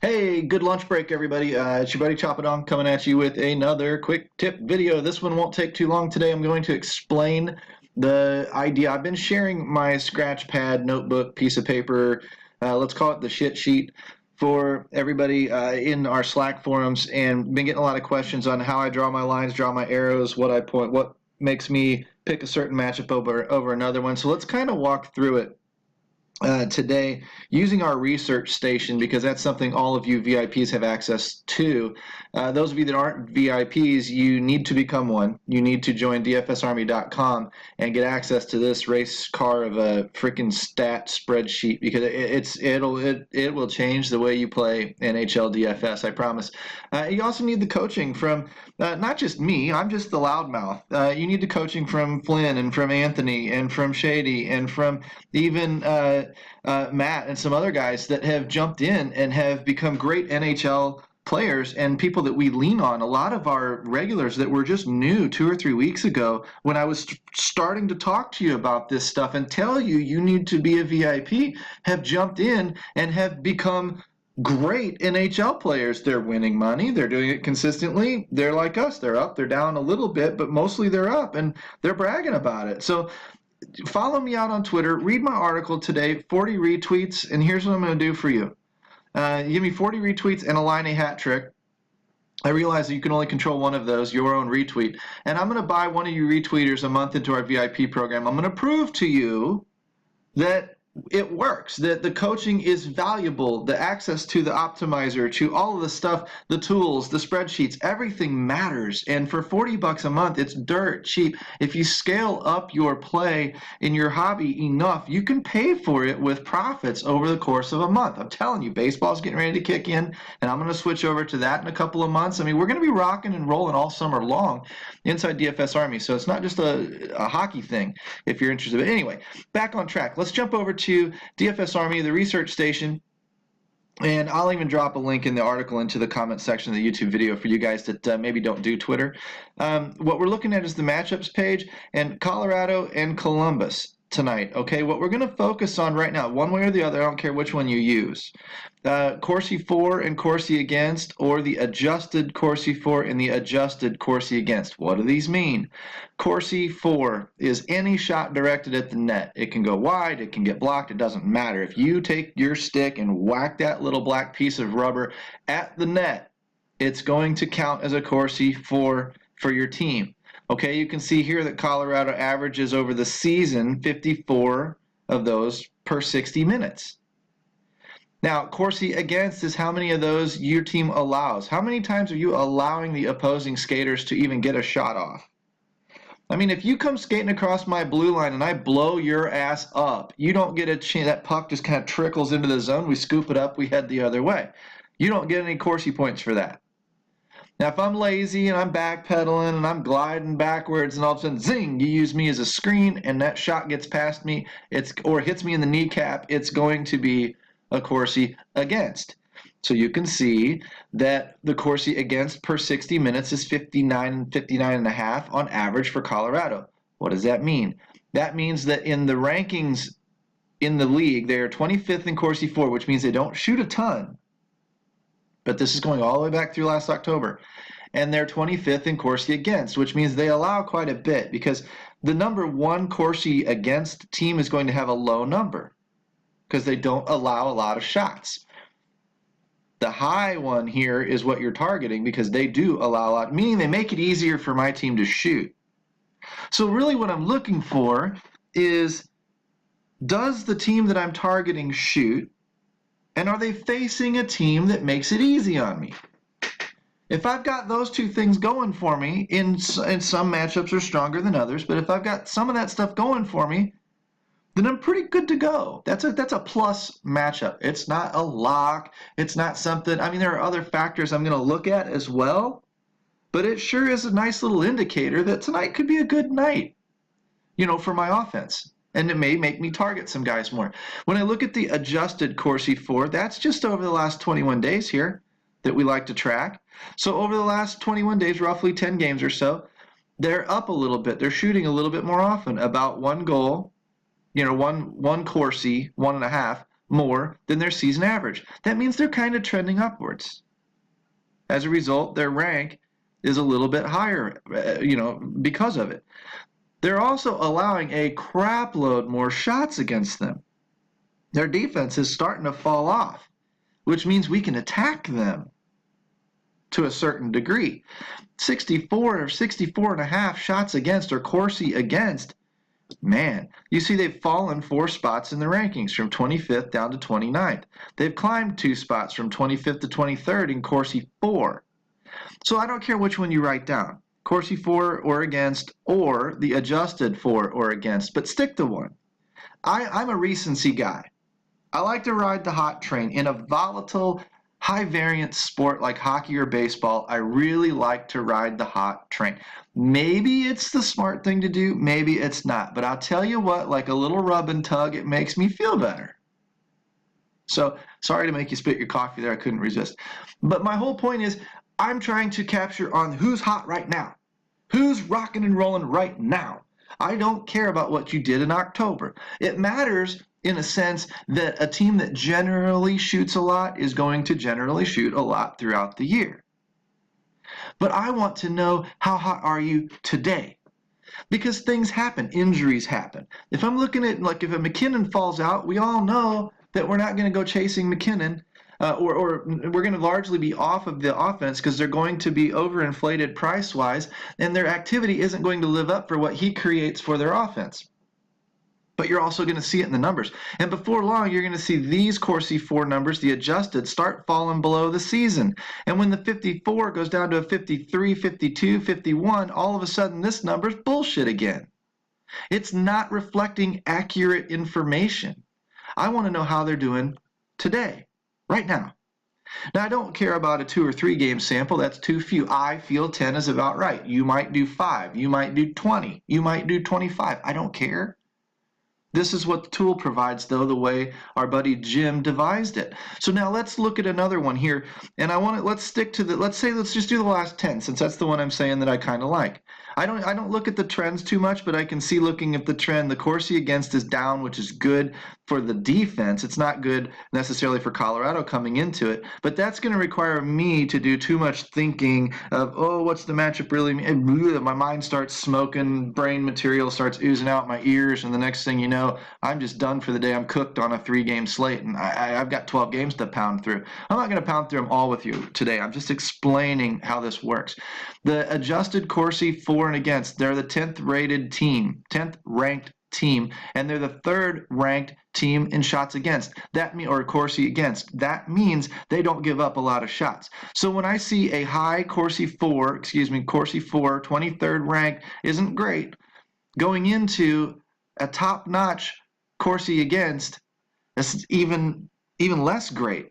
Hey, good lunch break, everybody. It's your buddy Choppadong coming at you with another quick tip video. This one won't take too long today. I'm going to explain the idea. I've been sharing my scratch pad, notebook, piece of paper, let's call it the shit sheet, for everybody in our Slack forums, and been getting a lot of questions on how I draw my lines, draw my arrows, what I point, what makes me pick a certain matchup over another one. So let's kind of walk through it today using our research station, because that's something all of you VIPs have access to. Those of you that aren't VIPs, you need to become one. You need to join dfsarmy.com and get access to this race car of a freaking stat spreadsheet, because it will change the way you play NHL DFS, I promise. You also need the coaching from not just me. I'm just the loudmouth. You need the coaching from Flynn and from Anthony and from Shady and from even Matt and some other guys that have jumped in and have become great NHL players and people that we lean on. A lot of our regulars that were just new 2 or 3 weeks ago, when I was starting to talk to you about this stuff and tell you you need to be a VIP, have jumped in and have become great NHL players. They're winning money. They're doing it consistently. They're like us. They're up. They're down a little bit, but mostly they're up, and they're bragging about it. So follow me out on Twitter. Read my article today, 40 retweets, and here's what I'm going to do for you. Give me 40 retweets and a line A hat trick. I realize that you can only control one of those, your own retweet. And I'm going to buy one of you retweeters a month into our VIP program. I'm going to prove to you that it works, that the coaching is valuable, the access to the optimizer, to all of the stuff, the tools, the spreadsheets, everything matters. And for 40 bucks a month, it's dirt cheap. If you scale up your play in your hobby enough, you can pay for it with profits over the course of a month. I'm telling you, baseball's getting ready to kick in, and I'm going to switch over to that in a couple of months. I mean, we're going to be rocking and rolling all summer long inside DFS Army, so it's not just a hockey thing if you're interested. But anyway, back on track. Let's jump over to DFS Army, the research station, and I'll even drop a link in the article into the comment section of the YouTube video for you guys that maybe don't do Twitter. What we're looking at is the matchups page, and Colorado and Columbus tonight. Okay, what we're going to focus on right now, one way or the other, I don't care which one you use, Corsi for and Corsi against, or the adjusted Corsi for and the adjusted Corsi against. What do these mean? Corsi for is any shot directed at the net. It can go wide, it can get blocked, it doesn't matter. If you take your stick and whack that little black piece of rubber at the net, it's going to count as a Corsi for your team. Okay, you can see here that Colorado averages over the season 54 of those per 60 minutes. Now, Corsi against is how many of those your team allows. How many times are you allowing the opposing skaters to even get a shot off? I mean, if you come skating across my blue line and I blow your ass up, you don't get a chance. That puck just kind of trickles into the zone. We scoop it up. We head the other way. You don't get any Corsi points for that. Now, if I'm lazy and I'm backpedaling and I'm gliding backwards and all of a sudden, zing, you use me as a screen and that shot gets past me, or hits me in the kneecap, it's going to be a Corsi against. So you can see that the Corsi against per 60 minutes is 59 and a half on average for Colorado. What does that mean? That means that in the rankings in the league, they are 25th in Corsi for, which means they don't shoot a ton. But this is going all the way back through last October. And they're 25th in Corsi against, which means they allow quite a bit, because the number one Corsi against team is going to have a low number because they don't allow a lot of shots. The high one here is what you're targeting, because they do allow a lot, meaning they make it easier for my team to shoot. So really what I'm looking for is, does the team that I'm targeting shoot? And are they facing a team that makes it easy on me? If I've got those two things going for me, in some matchups are stronger than others, but if I've got some of that stuff going for me, then I'm pretty good to go. That's a plus matchup. It's not a lock. It's not something, I mean, there are other factors I'm going to look at as well, but it sure is a nice little indicator that tonight could be a good night, for my offense. And it may make me target some guys more. When I look at the adjusted Corsi for, that's just over the last 21 days here that we like to track. So over the last 21 days, roughly 10 games or so, they're up a little bit. They're shooting a little bit more often, about one goal, one Corsi, 1.5 more than their season average. That means they're kind of trending upwards. As a result, their rank is a little bit higher, because of it. They're also allowing a crap load more shots against them. Their defense is starting to fall off, which means we can attack them to a certain degree. 64 or 64 and a half shots against, or Corsi against, man, you see they've fallen 4 spots in the rankings from 25th down to 29th. They've climbed 2 spots from 25th to 23rd in Corsi 4. So I don't care which one you write down, Corsi for or against, or the adjusted for or against, but stick to one. I'm a recency guy. I like to ride the hot train. In a volatile, high variance sport like hockey or baseball, I really like to ride the hot train. Maybe it's the smart thing to do, maybe it's not, but I'll tell you what, like a little rub and tug, it makes me feel better. So sorry to make you spit your coffee there, I couldn't resist. But my whole point is, I'm trying to capture on who's hot right now, who's rocking and rolling right now. I don't care about what you did in October. It matters in a sense that a team that generally shoots a lot is going to generally shoot a lot throughout the year. But I want to know, how hot are you today? Because things happen, injuries happen. If I'm looking at, like, if a McKinnon falls out, we all know that we're not going to go chasing McKinnon, or we're going to largely be off of the offense because they're going to be overinflated price-wise, and their activity isn't going to live up for what he creates for their offense. But you're also going to see it in the numbers. And before long, you're going to see these Corsi 4 numbers, the adjusted, start falling below the season. And when the 54 goes down to a 53, 52, 51, all of a sudden this number's bullshit again. It's not reflecting accurate information. I want to know how they're doing today, right now. Now, I don't care about a 2 or 3 game sample. That's too few. I feel 10 is about right. You might do 5. You might do 20. You might do 25. I don't care. This is what the tool provides, though, the way our buddy Jim devised it. So now let's look at another one here, and let's stick to let's just do the last 10, since that's the one I'm saying that I kind of like. I don't look at the trends too much, but I can see, looking at the trend, the Corsi against is down, which is good for the defense. It's not good necessarily for Colorado coming into it, but that's going to require me to do too much thinking of, oh, what's the matchup really mean? My mind starts smoking, brain material starts oozing out my ears, and the next thing you know, I'm just done for the day. I'm cooked on a 3-game slate, and I've got 12 games to pound through. I'm not going to pound through them all with you today. I'm just explaining how this works. The adjusted Corsi for and against, they're the 10th rated team, 10th ranked team, and they're the 3rd ranked team in shots against. Or Corsi against. That means they don't give up a lot of shots. So when I see a high Corsi 4, 23rd ranked, isn't great, going into a top-notch Corsi against, that's even less great.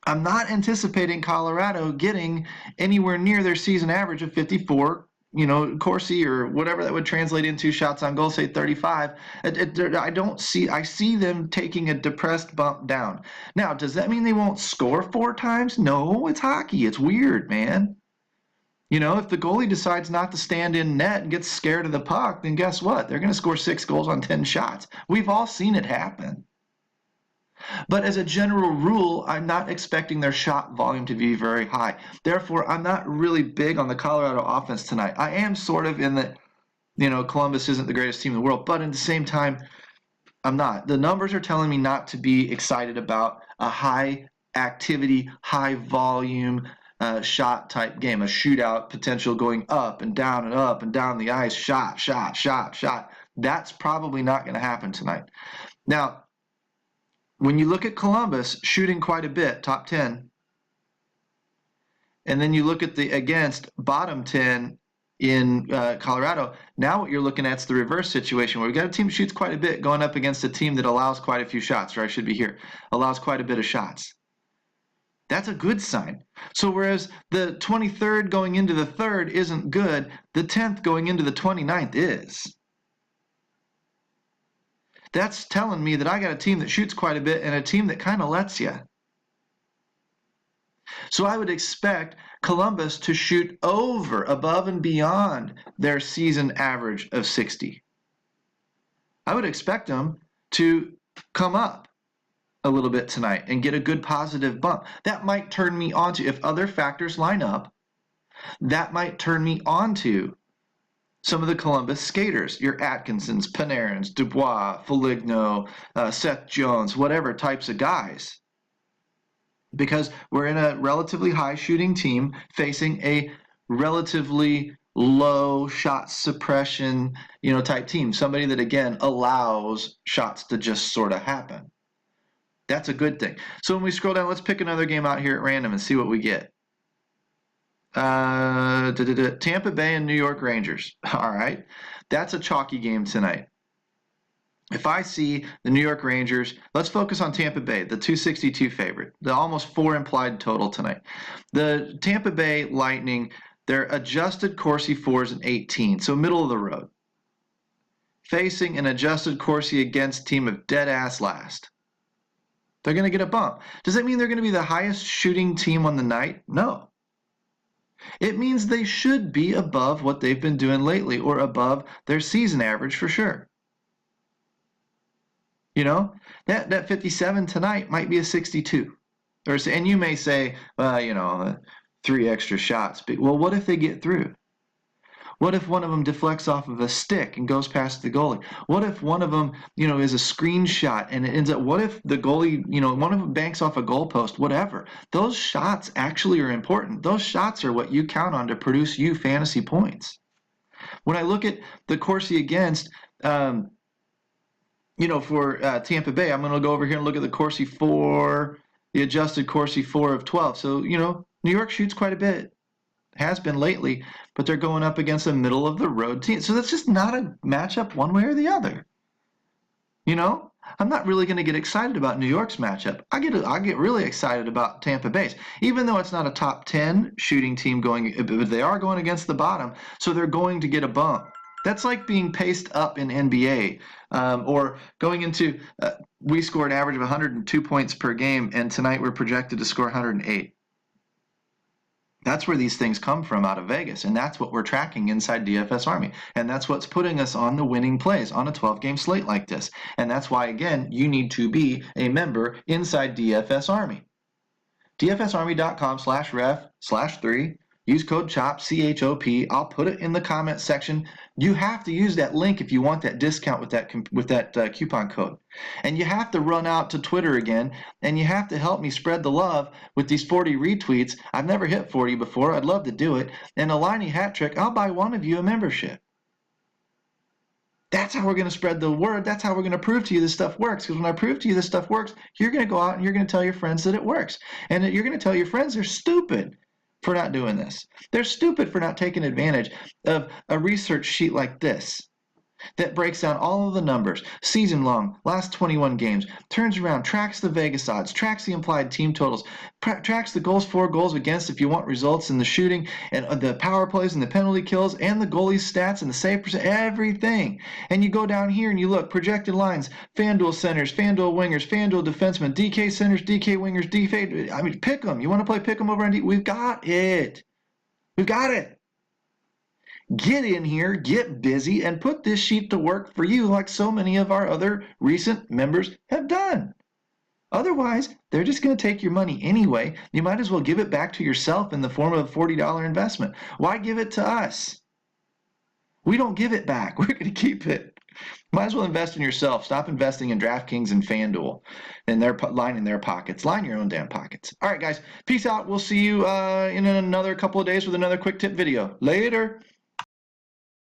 I'm not anticipating Colorado getting anywhere near their season average of 54, Corsi, or whatever that would translate into shots on goal, say 35. I see them taking a depressed bump down. Now, does that mean they won't score 4 times? No, it's hockey. It's weird, man. If the goalie decides not to stand in net and gets scared of the puck, then guess what? They're going to score 6 goals on 10 shots. We've all seen it happen. But as a general rule, I'm not expecting their shot volume to be very high. Therefore, I'm not really big on the Colorado offense tonight. I am sort of in that, Columbus isn't the greatest team in the world, but at the same time, I'm not. The numbers are telling me not to be excited about a high activity, high volume shot type game, a shootout potential going up and down the ice, shot. That's probably not going to happen tonight. Now, when you look at Columbus shooting quite a bit, top 10, and then you look at the against bottom 10 in Colorado, now what you're looking at is the reverse situation, where we've got a team that shoots quite a bit going up against a team that allows quite a few shots, or I should be here, allows quite a bit of shots. That's a good sign. So whereas the 23rd going into the 3rd isn't good, the 10th going into the 29th is. That's telling me that I got a team that shoots quite a bit and a team that kind of lets you. So I would expect Columbus to shoot above and beyond their season average of 60. I would expect them to come up a little bit tonight and get a good positive bump. That might turn me on to, if other factors line up, that might turn me on to some of the Columbus skaters, your Atkinsons, Panarins, Dubois, Foligno, Seth Jones, whatever types of guys. Because we're in a relatively high shooting team facing a relatively low shot suppression, type team. Somebody that, again, allows shots to just sort of happen. That's a good thing. So when we scroll down, let's pick another game out here at random and see what we get. Tampa Bay and New York Rangers. All right. That's a chalky game tonight. If I see the New York Rangers, let's focus on Tampa Bay, the 262 favorite, the almost 4 implied total tonight. The Tampa Bay Lightning, their adjusted Corsi 4s an 18, so middle of the road. Facing an adjusted Corsi against team of dead ass last. They're going to get a bump. Does that mean they're going to be the highest shooting team on the night? No. It means they should be above what they've been doing lately, or above their season average for sure. That 57 tonight might be a 62. And you may say, 3 extra shots. But, well, what if they get through? What if one of them deflects off of a stick and goes past the goalie? What if one of them, is a screenshot and it ends up, what if the goalie, one of them banks off a goalpost, whatever. Those shots actually are important. Those shots are what you count on to produce you fantasy points. When I look at the Corsi against, for Tampa Bay, I'm going to go over here and look at the Corsi 4, the adjusted Corsi 4 of 12. So, New York shoots quite a bit. Has been lately, but they're going up against a middle of the road team. So that's just not a matchup one way or the other. I'm not really going to get excited about New York's matchup. I get really excited about Tampa Bay's, even though it's not a top 10 shooting team going, but they are going against the bottom, so they're going to get a bump. That's like being paced up in NBA, or going into, we score an average of 102 points per game, and tonight we're projected to score 108. That's where these things come from out of Vegas, and that's what we're tracking inside DFS Army, and that's what's putting us on the winning plays on a 12-game slate like this. And that's why, again, you need to be a member inside DFS Army. dfsarmy.com/ref/3. Use code CHOP, C-H-O-P. I'll put it in the comment section. You have to use that link if you want that discount with that coupon code. And you have to run out to Twitter again, and you have to help me spread the love with these 40 retweets. I've never hit 40 before. I'd love to do it. And a Liney hat trick, I'll buy one of you a membership. That's how we're going to spread the word. That's how we're going to prove to you this stuff works. Because when I prove to you this stuff works, you're going to go out and you're going to tell your friends that it works. And you're going to tell your friends they're stupid for not doing this. They're stupid for not taking advantage of a research sheet like this that breaks down all of the numbers, season long, last 21 games, turns around, tracks the Vegas odds, tracks the implied team totals, tracks the goals for, goals against if you want results in the shooting, and the power plays and the penalty kills, and the goalie's stats and the save percent, everything. And you go down here and you look, projected lines, FanDuel centers, FanDuel wingers, FanDuel defensemen, DK centers, DK wingers, pick them. You want to play pick them over on D? We've got it. We've got it. Get in here, get busy, and put this sheet to work for you like so many of our other recent members have done. Otherwise, they're just going to take your money anyway. You might as well give it back to yourself in the form of a $40 investment. Why give it to us? We don't give it back. We're going to keep it. Might as well invest in yourself. Stop investing in DraftKings and FanDuel and they're lining their pockets. Line your own damn pockets. All right, guys. Peace out. We'll see you in another couple of days with another quick tip video. Later.